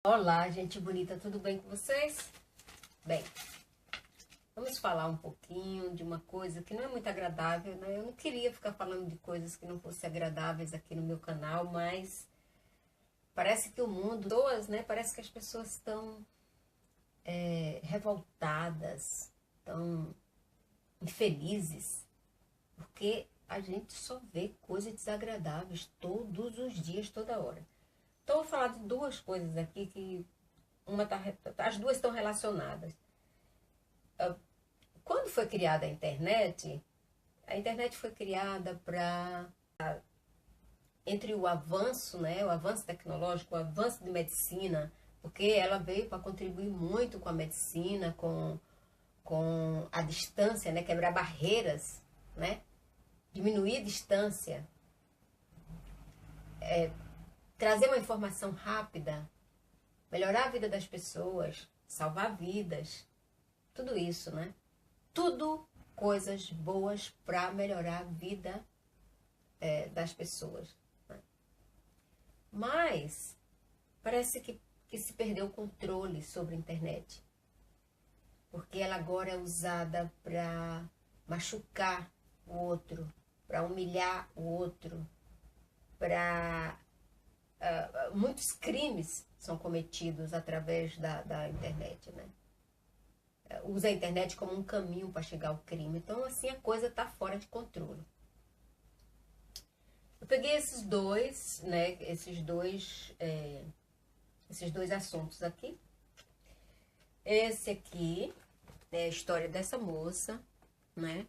Olá, gente bonita, tudo bem com vocês? Bem, vamos falar um pouquinho de uma coisa que não é muito agradável, né? Eu não queria ficar falando de coisas que não fossem agradáveis aqui no meu canal, mas parece que o mundo, né? Parece que as pessoas estão revoltadas, estão infelizes, porque a gente só vê coisas desagradáveis todos os dias, toda hora. Então, eu vou falar de duas coisas aqui que as duas estão relacionadas. Quando foi criada a internet foi criada para, entre o avanço, né, o avanço tecnológico, o avanço de medicina, porque ela veio para contribuir muito com a medicina, com a distância, né, quebrar barreiras, né, diminuir a distância, trazer uma informação rápida, melhorar a vida das pessoas, salvar vidas, tudo isso, né? Tudo coisas boas para melhorar a vida das pessoas. Né? Mas parece que se perdeu o controle sobre a internet. Porque ela agora é usada para machucar o outro, para humilhar o outro, para... muitos crimes são cometidos através da internet, né? Usa a internet como um caminho para chegar ao crime. Então, assim, a coisa está fora de controle. Eu peguei esses dois, né, esses dois assuntos aqui. Esse aqui é a história dessa moça, né?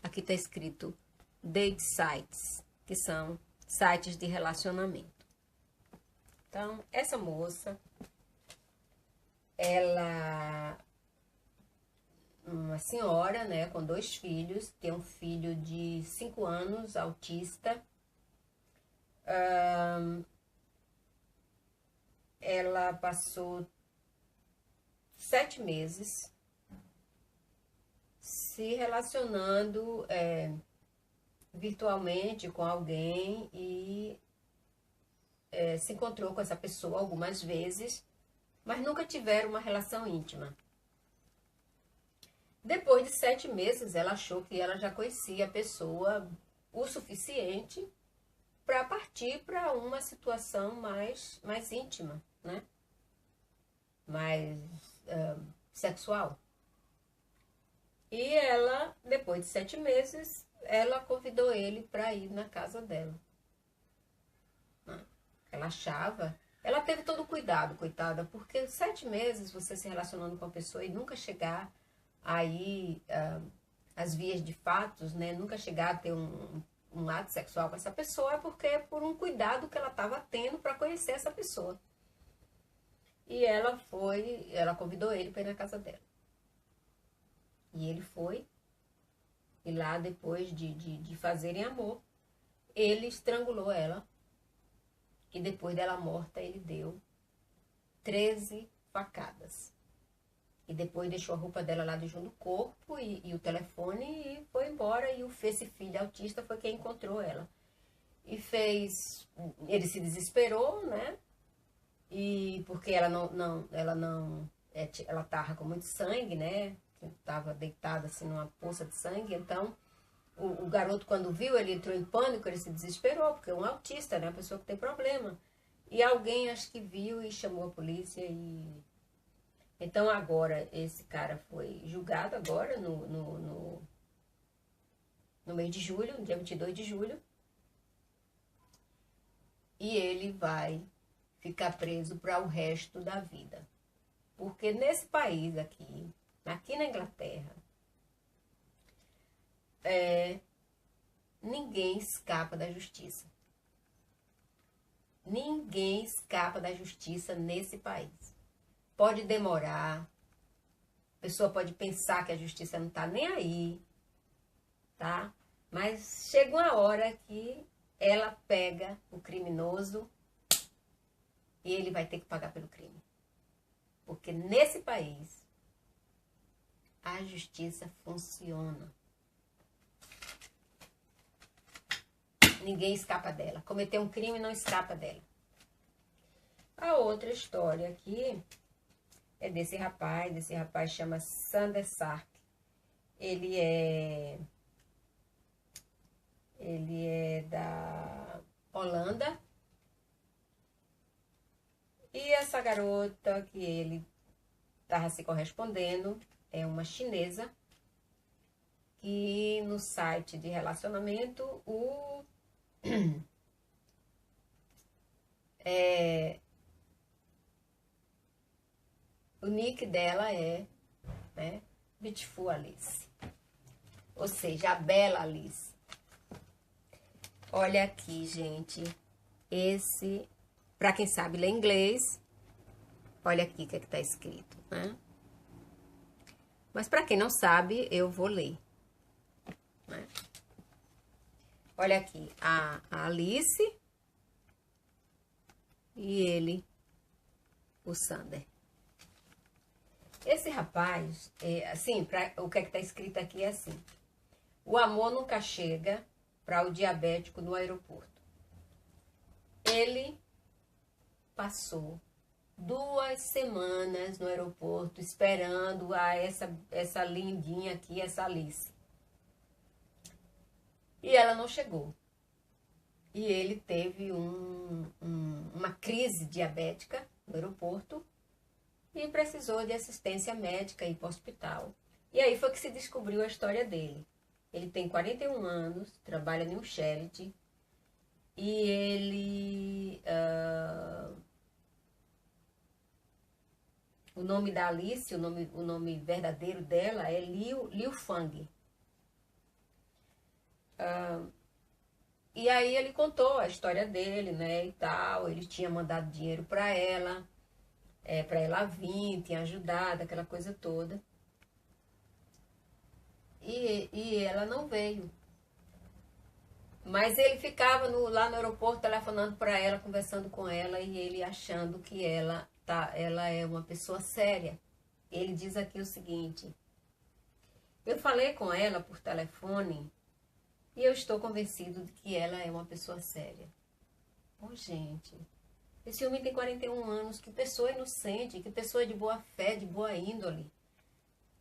Aqui está escrito date sites, que são sites de relacionamento. Então, essa moça, ela... uma senhora, né, com 2 filhos, tem um filho de 5 anos, autista. Ela passou 7 meses se relacionando virtualmente com alguém e se encontrou com essa pessoa algumas vezes, mas nunca tiveram uma relação íntima. Depois de 7 meses, ela achou que ela já conhecia a pessoa o suficiente para partir para uma situação mais íntima, né? Mais sexual. E ela, depois de 7 meses, ela convidou ele para ir na casa dela. Ela achava... Ela teve todo o cuidado, coitada, porque 7 meses você se relacionando com a pessoa e nunca chegar aí as vias de fatos, né? Nunca chegar a ter um ato sexual com essa pessoa, é porque é por um cuidado que ela estava tendo para conhecer essa pessoa. E ela convidou ele para ir na casa dela. E ele foi, e lá depois de fazerem amor, ele estrangulou ela, e depois dela morta ele deu 13 facadas. E depois deixou a roupa dela lá junto do corpo e o telefone e foi embora. E esse filho autista foi quem encontrou ela. E fez... Ele se desesperou, né? E porque ela tava com muito sangue, né? Tava deitada assim numa poça de sangue. Então, o garoto, quando viu, ele entrou em pânico, ele se desesperou, porque é um autista, né? Uma pessoa que tem problema. E alguém, acho que viu e chamou a polícia e... Então, agora, esse cara foi julgado agora, no mês de julho, no dia 22 de julho. E ele vai ficar preso para o resto da vida. Porque nesse país aqui na Inglaterra, ninguém escapa da justiça. Ninguém escapa da justiça nesse país. Pode demorar, a pessoa pode pensar que a justiça não está nem aí, tá? Mas chega uma hora que ela pega o criminoso e ele vai ter que pagar pelo crime. Porque nesse país, a justiça funciona. Ninguém escapa dela. Cometer um crime não escapa dela. A outra história aqui é desse rapaz chama Sander Sark. Ele é da Holanda. E essa garota que ele estava se correspondendo é uma chinesa que no site de relacionamento o nick dela é, né, Beautiful Alice, ou seja, a bela Alice. Olha aqui, gente, esse, para quem sabe ler inglês, olha aqui o que está escrito, né? Mas para quem não sabe, eu vou ler, né? Olha aqui, a Alice e ele, o Sander. Esse rapaz, assim, o que está escrito aqui é assim: o amor nunca chega para o diabético no aeroporto. Ele passou 2 semanas no aeroporto esperando essa lindinha aqui, essa Alice. E ela não chegou. E ele teve uma crise diabética no aeroporto e precisou de assistência médica e ir para o hospital. E aí foi que se descobriu a história dele. Ele tem 41 anos, trabalha em um charity e ele... o nome da Alice, o nome verdadeiro dela é Liu Fang. E aí ele contou a história dele, né, e tal. Ele tinha mandado dinheiro para ela vir, tinha ajudado, aquela coisa toda. E ela não veio. Mas ele ficava lá no aeroporto telefonando para ela, conversando com ela, e ele achando que ela é uma pessoa séria. Ele diz aqui o seguinte: eu falei com ela por telefone e eu estou convencido de que ela é uma pessoa séria. Oh, gente, esse homem tem 41 anos, que pessoa inocente, que pessoa de boa fé, de boa índole.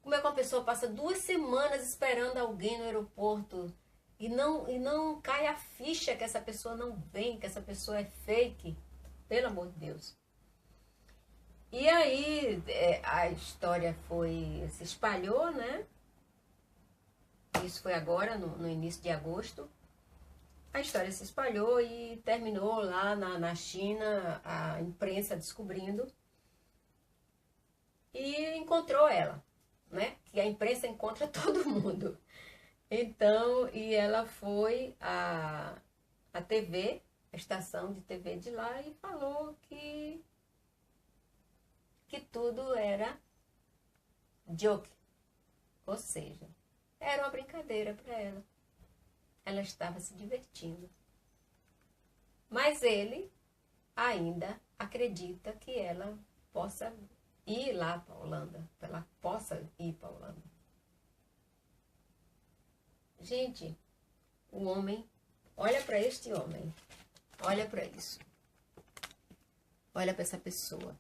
Como é que uma pessoa passa 2 semanas esperando alguém no aeroporto e não cai a ficha que essa pessoa não vem, que essa pessoa é fake? Pelo amor de Deus. E aí a história se espalhou, né? Isso foi agora, no início de agosto. A história se espalhou e terminou lá na China, a imprensa descobrindo. E encontrou ela, né? Que a imprensa encontra todo mundo. Então, e ela foi à TV, a estação de TV de lá, e falou que tudo era joke. Ou seja, era uma brincadeira para ela. Ela estava se divertindo. Mas ele ainda acredita que ela possa ir lá para a Holanda. Que ela possa ir para a Holanda. Gente, o homem, olha para este homem. Olha para isso. Olha para essa pessoa.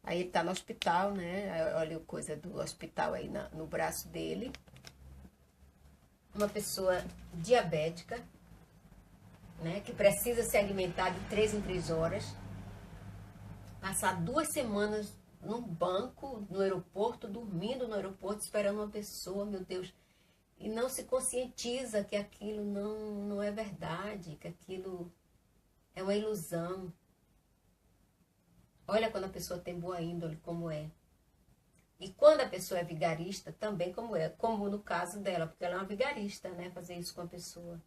Aí ele está no hospital, né? Olha a coisa do hospital aí no braço dele. Uma pessoa diabética, né? Que precisa se alimentar de 3 em 3 horas. Passar 2 semanas num banco, no aeroporto, dormindo no aeroporto, esperando uma pessoa, meu Deus. E não se conscientiza que aquilo não é verdade, que aquilo é uma ilusão. Olha quando a pessoa tem boa índole, como é. E quando a pessoa é vigarista, também como é. Como no caso dela, porque ela é uma vigarista, né? Fazer isso com a pessoa.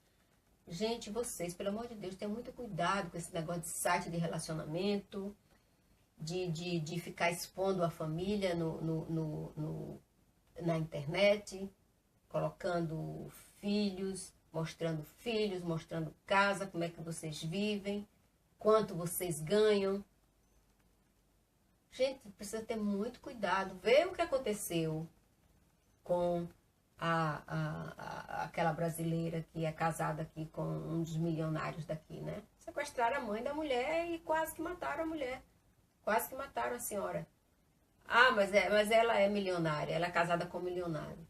Gente, vocês, pelo amor de Deus, tenham muito cuidado com esse negócio de site de relacionamento, de ficar expondo a família na internet, colocando filhos, mostrando casa, como é que vocês vivem, quanto vocês ganham. Gente, precisa ter muito cuidado. Vê o que aconteceu com aquela brasileira que é casada aqui com um dos milionários daqui, né? Sequestraram a mãe da mulher e quase que mataram a mulher. Quase que mataram a senhora. Ah, mas ela é milionária, ela é casada com um milionário.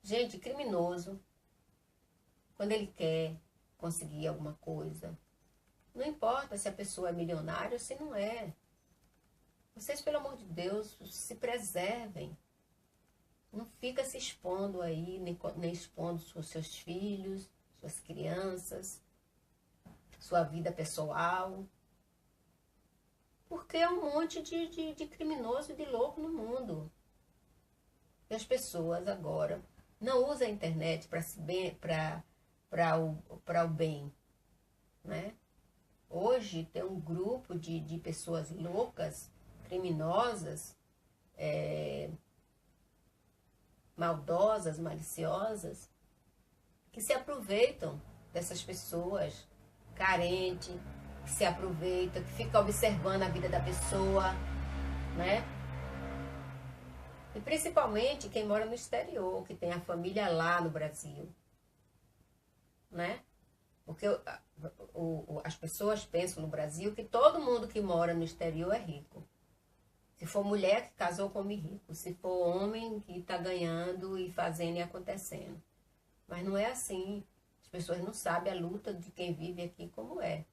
Gente, criminoso, quando ele quer conseguir alguma coisa, não importa se a pessoa é milionária ou se não é. Vocês, pelo amor de Deus, se preservem. Não fica se expondo aí, nem expondo os seus filhos, suas crianças, sua vida pessoal. Porque é um monte de criminoso e de louco no mundo. E as pessoas agora não usam a internet para o bem, né? Hoje tem um grupo de pessoas loucas, criminosas, maldosas, maliciosas, que se aproveitam dessas pessoas carentes, que se aproveita, que fica observando a vida da pessoa, né? E principalmente quem mora no exterior, que tem a família lá no Brasil, né? Porque as pessoas pensam no Brasil que todo mundo que mora no exterior é rico. Se for mulher que casou com homem rico, se for homem que está ganhando e fazendo e acontecendo. Mas não é assim. As pessoas não sabem a luta de quem vive aqui como é.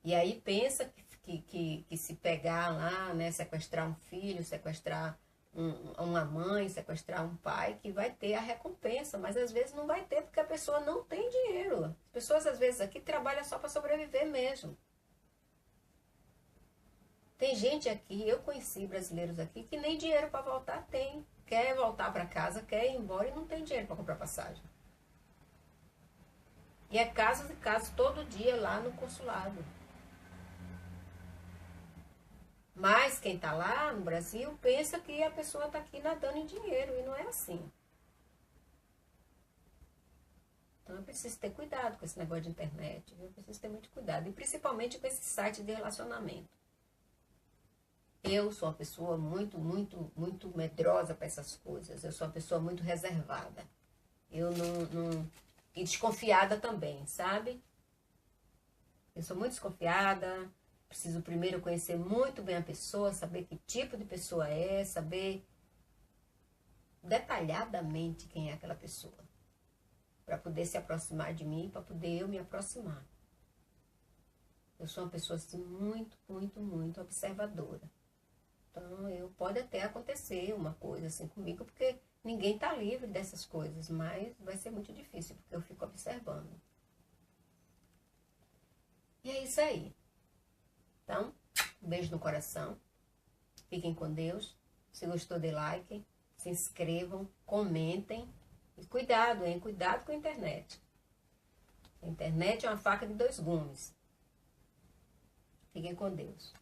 E aí pensa que se pegar lá, né, sequestrar um filho, sequestrar uma mãe, sequestrar um pai, que vai ter a recompensa, mas às vezes não vai ter porque a pessoa não tem dinheiro. As pessoas às vezes aqui trabalham só para sobreviver mesmo. Tem gente aqui, eu conheci brasileiros aqui, que nem dinheiro para voltar tem. Quer voltar para casa, quer ir embora e não tem dinheiro para comprar passagem. E é caso todo dia lá no consulado. Mas quem está lá no Brasil pensa que a pessoa está aqui nadando em dinheiro e não é assim. Então eu preciso ter cuidado com esse negócio de internet. Eu preciso ter muito cuidado. E principalmente com esse site de relacionamento. Eu sou uma pessoa muito, muito, muito medrosa para essas coisas. Eu sou uma pessoa muito reservada. Eu não... E desconfiada também, sabe? Eu sou muito desconfiada. Preciso primeiro conhecer muito bem a pessoa, saber que tipo de pessoa é, saber detalhadamente quem é aquela pessoa. Para poder se aproximar de mim, para poder eu me aproximar. Eu sou uma pessoa assim, muito, muito, muito observadora. Então, pode até acontecer uma coisa assim comigo, porque ninguém está livre dessas coisas, mas vai ser muito difícil, porque eu fico observando. E é isso aí. Então, um beijo no coração. Fiquem com Deus. Se gostou, dê like. Se inscrevam, comentem. E cuidado, hein? Cuidado com a internet. A internet é uma faca de dois gumes. Fiquem com Deus.